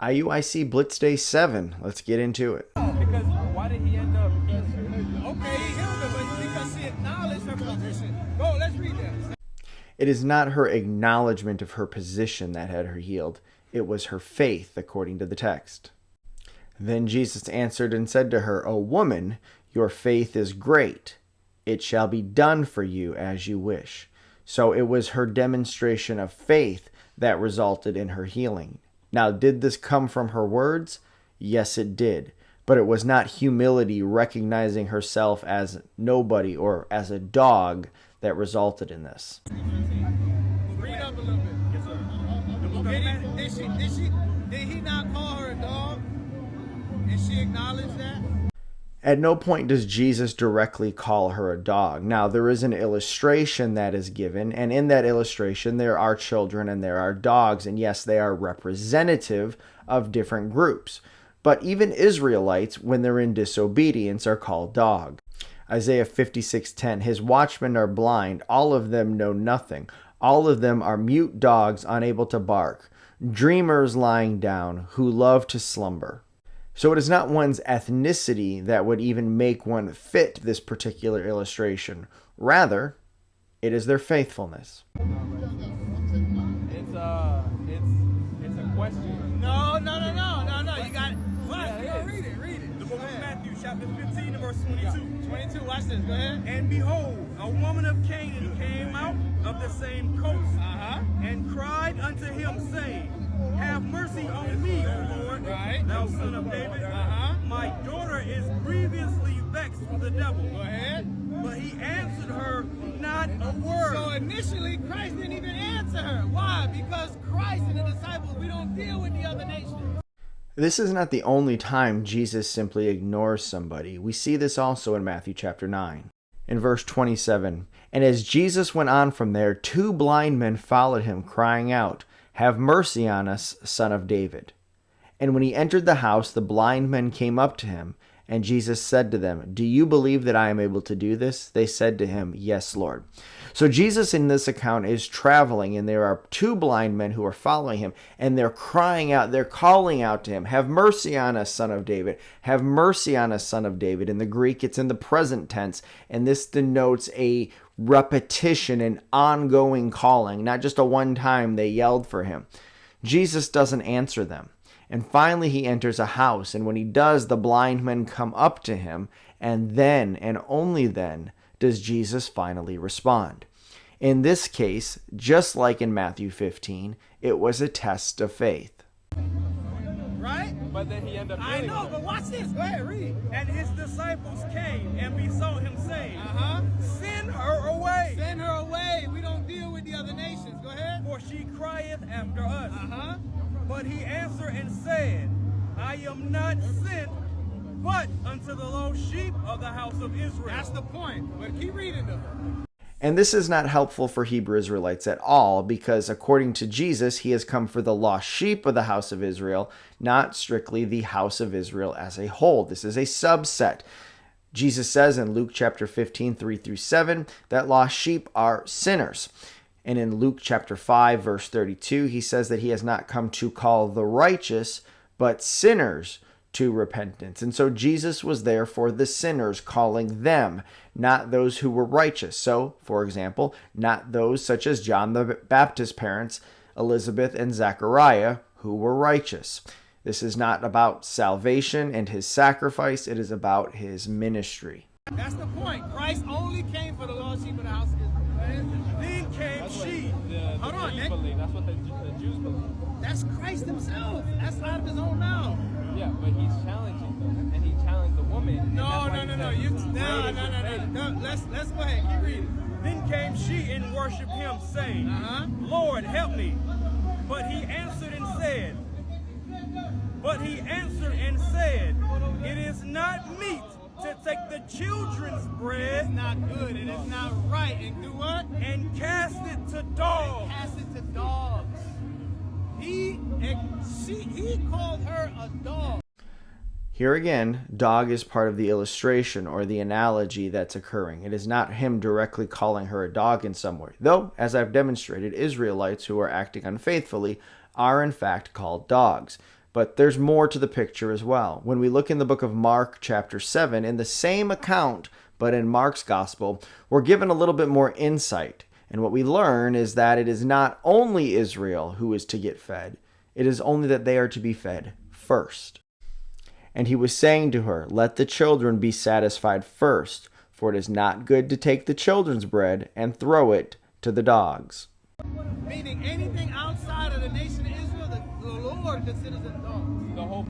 IUIC Blitz Day 7. Let's get into it. Because why did he end up? Okay, he healed her, but because she acknowledged her position. Go, let's read that. It is not her acknowledgement of her position that had her healed. It was her faith, according to the text. Then Jesus answered and said to her, O woman, your faith is great. It shall be done for you as you wish. So it was her demonstration of faith that resulted in her healing. Now, did this come from her words? Yes, it did. But it was not humility recognizing herself as nobody or as a dog that resulted in this. Read up a little bit. Yes, sir. Did he not call her a dog? And she acknowledged that? At no point does Jesus directly call her a dog. Now, there is an illustration that is given, and in that illustration, there are children and there are dogs, and yes, they are representative of different groups. But even Israelites, when they're in disobedience, are called dogs. Isaiah 56:10, his watchmen are blind, all of them know nothing. All of them are mute dogs, unable to bark, dreamers lying down, who love to slumber. So it is not one's ethnicity that would even make one fit this particular illustration. Rather, it is their faithfulness. It's a question. No. You got it. What? Yeah, Go read it. The book of Matthew, chapter 15, and verse 22. 22, watch this. Go ahead. And behold, a woman of Canaan came out of the same coast, and cried unto him, saying, Have mercy on me, O Lord, Right. thou son of David. My daughter is grievously vexed with the devil. Go ahead. But he answered her not a word. So initially, Christ didn't even answer her. Why? Because Christ and the disciples, we don't deal with the other nations. This is not the only time Jesus simply ignores somebody. We see this also in Matthew chapter 9. In verse 27, and as Jesus went on from there, 2 blind men followed him, crying out, Have mercy on us, son of David. And when he entered the house, the blind men came up to him, and Jesus said to them, Do you believe that I am able to do this? They said to him, Yes, Lord. So Jesus in this account is traveling, and there are 2 blind men who are following him, and they're crying out, they're calling out to him, Have mercy on us, son of David. Have mercy on us, son of David. In the Greek, it's in the present tense, and this denotes a repetition, an ongoing calling, not just a one time they yelled for him. Jesus doesn't answer them. And finally he enters a house, and when he does, the blind men come up to him, and then, and only then, does Jesus finally respond. In this case, just like in Matthew 15, it was a test of faith. Right? But then he ended up I healing know, her. but watch this. Go ahead, read. And his disciples came and besought him, saying, Uh-huh. Send her away, Send her away. We don't deal with the other nations. Go ahead. for she crieth after us. Uh-huh. But he answered and said, I am not sent but unto the lost sheep of the house of Israel. That's the point. But keep reading though. And this is not helpful for Hebrew Israelites at all, because according to Jesus, he has come for the lost sheep of the house of Israel, not strictly the house of Israel as a whole. This is a subset. Jesus says in Luke chapter 15, 3-7, that lost sheep are sinners. And in Luke chapter 5, verse 32, he says that he has not come to call the righteous, but sinners to repentance. And so Jesus was there for the sinners, calling them, not those who were righteous. So, for example, not those such as John the Baptist's parents, Elizabeth and Zechariah, who were righteous. This is not about salvation and his sacrifice. It is about his ministry. That's the point. Christ only came for the lost sheep of the house of Israel. Then came That's what she. Hold on, Jews Nick. believe. That's what the Jews believe. That's Christ himself. That's out of his own mouth. Yeah, but he's challenging them, and he challenged the woman. and No. that's why he said, No. Let's go ahead. Keep reading. Then came she and worshipped him, saying, Lord, help me. But he answered and said, It is not meet to take the children's bread It's not good and it's not right. And do what? and cast it to dogs. Pass it to dogs. He called her a dog. Here again, dog is part of the illustration or the analogy that's occurring. It is not him directly calling her a dog in some way. Though, as I've demonstrated, Israelites who are acting unfaithfully are in fact called dogs. But there's more to the picture as well. When we look in the book of Mark chapter 7, in the same account, but in Mark's gospel, we're given a little bit more insight. And what we learn is that it is not only Israel who is to get fed, it is only that they are to be fed first. And he was saying to her, let the children be satisfied first, for it is not good to take the children's bread and throw it to the dogs. Meaning anything outside of the nation of Israel, the Lord considers it dogs. The whole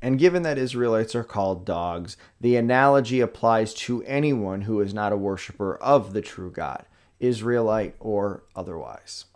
And given that Israelites are called dogs, the analogy applies to anyone who is not a worshiper of the true God, Israelite or otherwise.